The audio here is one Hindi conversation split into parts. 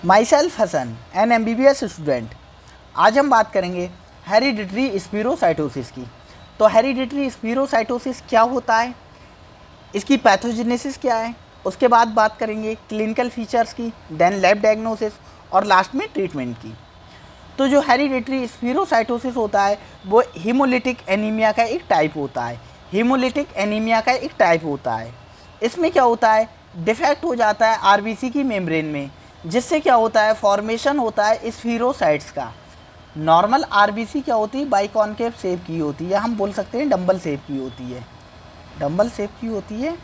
My self Hasan an MBBS student. आज हम बात करेंगे हेरिडिटरी स्पीरोसाइटोसिस की। तो हेरिडिटरी स्पीरोसाइटोसिस क्या होता है, इसकी पैथोजेनेसिस क्या है, उसके बाद बात करेंगे क्लिनिकल फीचर्स की, देन लैब डायग्नोसिस और लास्ट में ट्रीटमेंट की। तो जो हेरिडिटरी स्पीरोसाइटोसिस होता है वो हीमोलिटिक एनीमिया का एक टाइप होता है। हीमोलिटिक एनीमिया का एक टाइप होता है। इसमें क्या होता है, डिफेक्ट हो जाता है आरबीसी की मेम्ब्रेन में, जिससे क्या होता है, फॉर्मेशन होता है स्फीरोसाइट्स का। नॉर्मल आरबीसी क्या होती है, बाइकॉन्केव शेप की होती है, हम बोल सकते हैं डंबल शेप की होती है, डंबल शेप की होती है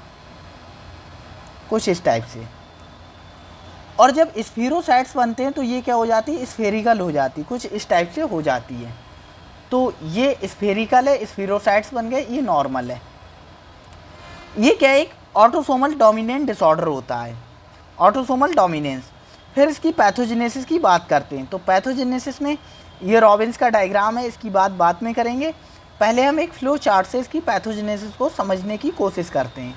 कुछ इस टाइप से। और जब स्फीरोसाइट्स बनते हैं तो ये क्या हो जाती है, स्फेरिकल हो जाती, कुछ इस टाइप से हो जाती है। तो ये स्फेरिकल है, स्फीरोसाइट्स बन गए, ये नॉर्मल है। ये क्या है, एक ऑटोसोमल डोमिनेंट डिसऑर्डर होता है, ऑटोसोमल डोमिनेंस। फिर इसकी पैथोजेनेसिस की बात करते हैं। तो पैथोजेनेसिस में ये रॉबिन्स का डायग्राम है, इसकी बात बाद में करेंगे। पहले हम एक फ्लो चार्ट से इसकी पैथोजेनेसिस को समझने की कोशिश करते हैं।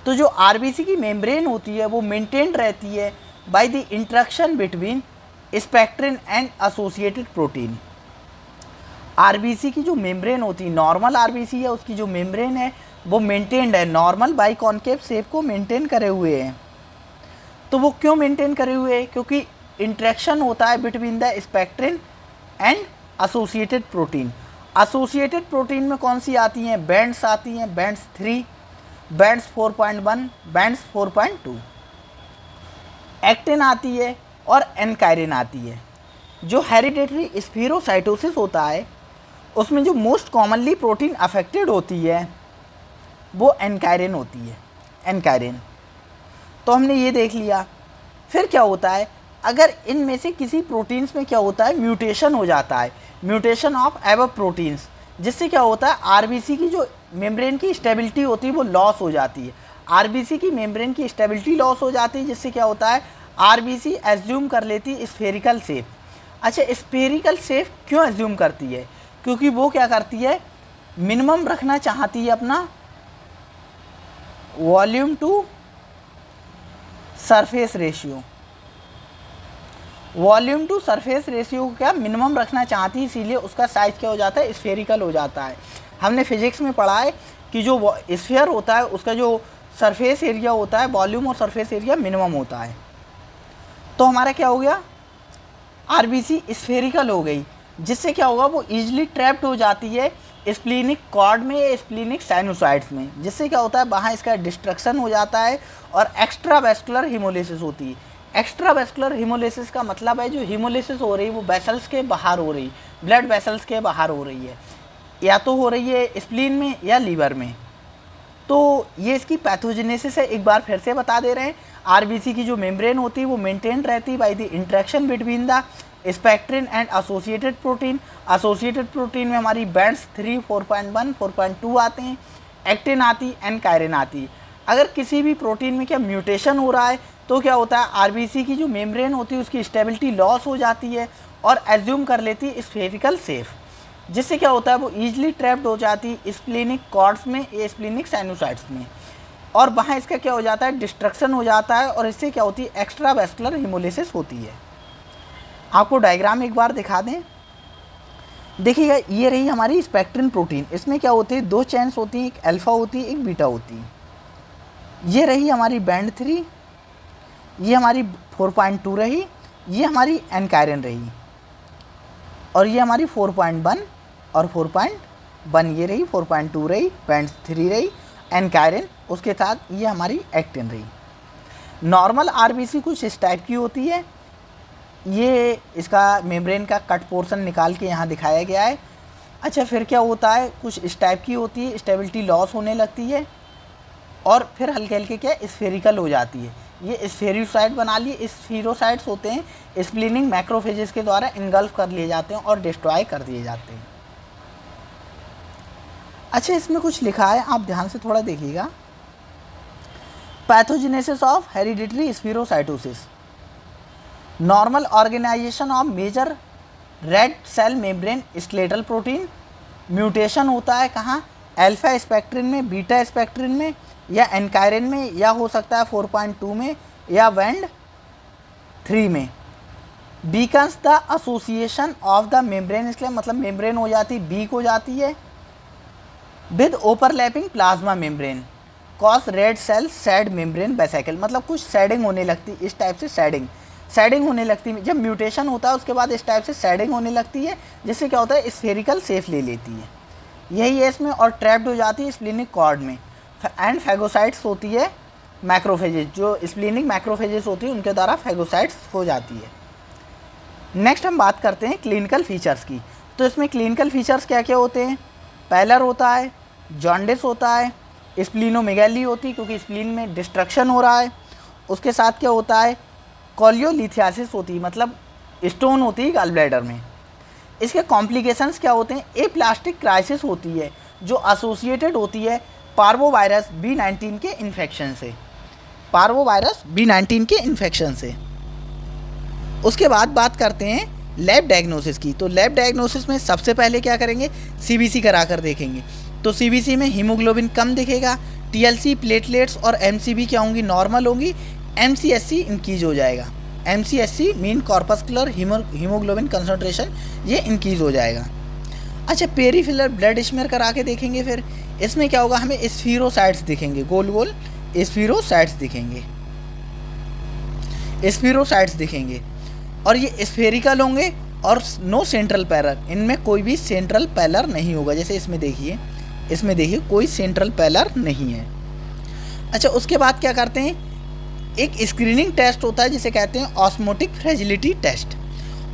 तो जो आरबीसी की मेम्ब्रेन होती है वो मेंटेन्ड रहती है by the interaction between spectrin and associated protein. RBC की जो मेम्ब्रेन होती है, नॉर्मल आरबीसी है, उसकी जो मेम्ब्रेन है वो मेंटेन्ड है, नॉर्मल बाइकॉन्केव शेप को मेंटेन करे हुए हैं। तो वो क्यों मेंटेन करे हुए हैं, क्योंकि इंटरेक्शन होता है between the spectrin and associated protein. Associated protein में कौन सी आती हैं, बैंड्स आती हैं, बैंड्स 3, बैंड्स 4.1, बैंड्स 4.2, एक्टिन आती है और एनकायरिन आती है। जो हेरिडेटरी स्फीरोसाइटोसिस होता है उसमें जो मोस्ट कॉमनली प्रोटीन अफेक्टेड होती है वो एनकायरिन होती है, एनकायरिन। तो हमने ये देख लिया। फिर क्या होता है, अगर इनमें से किसी प्रोटीन्स में क्या होता है, म्यूटेशन हो जाता है, म्यूटेशन ऑफ एबव प्रोटीन्स, जिससे क्या होता है, आरबीसी की जो मेम्ब्रेन की स्टेबिलिटी होती है वो लॉस हो जाती है। आरबीसी की मेम्ब्रेन की स्टेबिलिटी लॉस हो जाती है, जिससे क्या होता है, आरबीसी एज्यूम कर लेती है स्फेरिकल शेप। अच्छा, स्फेरिकल शेप क्यों एज्यूम करती है, क्योंकि वो क्या करती है, मिनिमम रखना चाहती है अपना volume to surface ratio, volume to surface ratio को क्या मिनिमम रखना चाहती है, इसीलिए उसका साइज क्या हो जाता है, स्फेरिकल हो जाता है। हमने फिजिक्स में पढ़ा है कि जो स्फीयर होता है उसका जो सरफेस एरिया होता है, वॉल्यूम और सरफेस एरिया मिनिमम होता है। तो हमारा क्या हो गया, आरबीसी स्फेरिकल हो गई, जिससे क्या होगा, वो ईजिली ट्रैप्ड हो जाती है स्प्लीनिक कॉर्ड में या स्प्लीनिक साइनोसाइड्स में, जिससे क्या होता है, वहाँ इसका डिस्ट्रक्शन हो जाता है और एक्स्ट्रा वेस्कुलर हीमोलिसिस होती है। एक्स्ट्रा वेस्कुलर हीमोलिसिस का मतलब है जो हीमोलिसिस हो रही है वो वेसल्स के बाहर हो रही, ब्लड वेसल्स के बाहर हो रही है, या तो हो रही है स्प्लीन में या लीवर में। तो ये इसकी पैथोजेनेसिस है, एक बार फिर से बता दे रहे हैं। आरबीसी की जो मेम्ब्रेन होती है वो मेंटेन रहती है by the interaction between the spectrin and associated protein. Associated protein में हमारी बैंड्स 3, 4.1, 4.2 आते हैं, एक्टिन आती, एनकायरिन आती। अगर किसी भी प्रोटीन में क्या म्यूटेशन हो रहा है तो क्या होता है, आरबीसी की जो मेम्ब्रेन होती है उसकी स्टेबिलिटी लॉस हो जाती है और एज्यूम कर लेती है स्फेरिकल शेप, जिससे क्या होता है, वो ईजिली ट्रैप्ड हो जाती है स्प्लीनिक कॉर्ड्स में या स्प्लीनिक साइनोसाइड्स में, और वहाँ इसका क्या हो जाता है, डिस्ट्रक्शन हो जाता है और इससे क्या होती है, एक्स्ट्रा वेस्कुलर हीमोलिसिस होती है। आपको डायग्राम एक बार दिखा दें, देखिएगा, ये रही हमारी स्पेक्ट्रिन प्रोटीन। इसमें क्या होती है, 2 चेन्स होती हैं, एक अल्फ़ा होती है, एक बीटा होती है। ये रही हमारी बैंड 3, ये हमारी 4.2 रही, ये हमारी एनकायरिन रही, और ये हमारी 4.1 और 4.1 ये रही, 4.2 रही, बैंड 3 रही, एनकायरिन, उसके साथ ये हमारी एक्टिन रही। नॉर्मल आरबीसी कुछ इस टाइप की होती है। ये इसका मेम्ब्रेन का कट पोर्शन निकाल के यहाँ दिखाया गया है। अच्छा, फिर क्या होता है, कुछ इस टाइप की होती है, स्टेबिलिटी लॉस होने लगती है और फिर हल्के हल्के क्या स्फेरिकल हो जाती है। ये स्फेरियोसाइट बना लिए, स्फीरोसाइट्स होते हैं, स्प्लीनिंग मैक्रोफेजेस के द्वारा इनगल्फ कर लिए जाते हैं और डिस्ट्रॉय कर दिए जाते हैं। अच्छा, इसमें कुछ लिखा है, आप ध्यान से थोड़ा देखिएगा। Pathogenesis of hereditary spherocytosis, normal organisation of major red cell membrane skeletal protein. Mutation होता है कहाँ, अल्फा स्पेक्ट्रिन में, बीटा स्पेक्ट्रिन में, या एनकायरिन में, या हो सकता है 4.2 में या बैंड 3 में। Bacon's the association of the membrane, इसलिए मतलब मेम्ब्रेन हो जाती है वीक हो जाती है with overlapping plasma membrane cause red cell shed membrane vesicle, मतलब कुछ सैडिंग होने लगती है, इस टाइप से सैडिंग होने लगती है। जब म्यूटेशन होता है उसके बाद इस टाइप से सैडिंग होने लगती है, जिससे क्या होता है स्फेरिकल शेप ले लेती है, यही है इसमें, और ट्रैप्ड हो जाती है स्प्लीनिक कॉर्ड में। एंड फैगोसाइट्स होती है मैक्रोफेजेस, जो स्प्लीनिक मैक्रोफेजेस होती है उनके द्वारा फैगोसाइट्स हो जाती है। नेक्स्ट हम बात करते हैं क्लिनिकल फीचर्स की। तो इसमें क्लिनिकल फीचर्स क्या क्या होते हैं? पैलर होता है, जॉन्डिस होता है, स्प्लीनोमेगैली होती है क्योंकि स्प्लीन में डिस्ट्रक्शन हो रहा है, उसके साथ क्या होता है कोलियोलिथियासिस होती है, मतलब स्टोन होती है गॉल ब्लैडर में। इसके कॉम्प्लिकेशंस क्या होते हैं? एप्लास्टिक क्राइसिस होती है जो एसोसिएटेड होती है पार्वोवायरस B19 के इन्फेक्शन से, पार्वोवायरस B19 के इन्फेक्शन से। उसके बाद बात करते हैं लैब डायग्नोसिस की। तो लैब डायग्नोसिस में सबसे पहले क्या करेंगे? CBC करा कर देखेंगे। तो CBC में हीमोग्लोबिन कम दिखेगा, TLC प्लेटलेट्स और MCB क्या होंगी? नॉर्मल होंगी, MCSC इंक्रीज हो जाएगा। MCSC mean corpuscular haemoglobin concentration, ये इंक्रीज हो जाएगा। अच्छा, पेरीफिलर ब्लड स्मेयर करा के देखेंगे। फिर इसमें क्या होगा? हमें स्फीरोसाइट्स दिखेंगे, गोल गोल स्फीरोसाइट्स दिखेंगे, स्फीरोसाइट्स दिखेंगे, और ये स्फेरिकल होंगे और नो सेंट्रल पैलर, इनमें कोई भी सेंट्रल पैलर नहीं होगा। जैसे इसमें देखिए कोई सेंट्रल पैलर नहीं है। अच्छा, उसके बाद क्या करते हैं? एक स्क्रीनिंग टेस्ट होता है जिसे कहते हैं osmotic fragility test.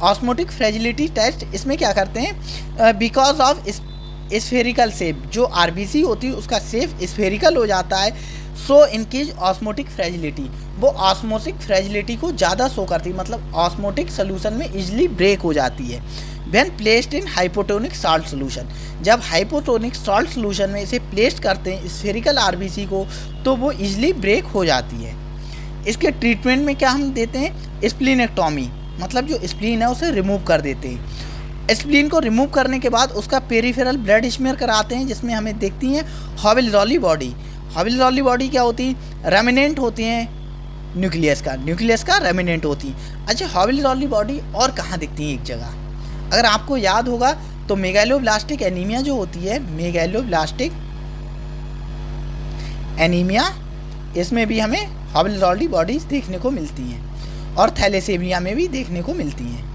Osmotic fragility test इसमें क्या करते हैं? बिकॉज ऑफ स्फेरिकल शेप, जो RBC होती है उसका शेप स्फेरिकल हो जाता है, सो इनकी ऑस्मोटिक फ्रेजिलिटी, वो ऑस्मोटिक फ्रेजिलिटी को ज़्यादा शो करती है, मतलब ऑस्मोटिक सोल्यूशन में इजीली ब्रेक हो जाती है। When placed in hypotonic salt solution, जब हाइपोटोनिक सॉल्ट सोल्यूशन में इसे प्लेस्ड करते हैं स्फेरिकल RBC को, तो वो इजीली ब्रेक हो जाती है। इसके ट्रीटमेंट में क्या हम देते हैं? स्प्लीनेक्टोमी, मतलब जो स्प्लीन है उसे रिमूव कर देते हैं। स्प्लीन को रिमूव करने के बाद उसका पेरिफेरल ब्लड स्मीयर कराते हैं, जिसमें हमें देखती हैं हॉविलजॉली बॉडी। हॉविलजॉली बॉडी क्या होती है? रेमिनेंट होती हैं न्यूक्लियस का रेमिनेंट होती है। अच्छा, हॉविलजॉली बॉडी और कहाँ दिखती है? एक जगह, अगर आपको याद होगा तो मेगालोब्लास्टिक एनीमिया जो होती है, मेगालोब्लास्टिक एनीमिया, इसमें भी हमें हॉविलजॉली बॉडीज देखने को मिलती हैं, और थैलेसेमिया में भी देखने को मिलती हैं।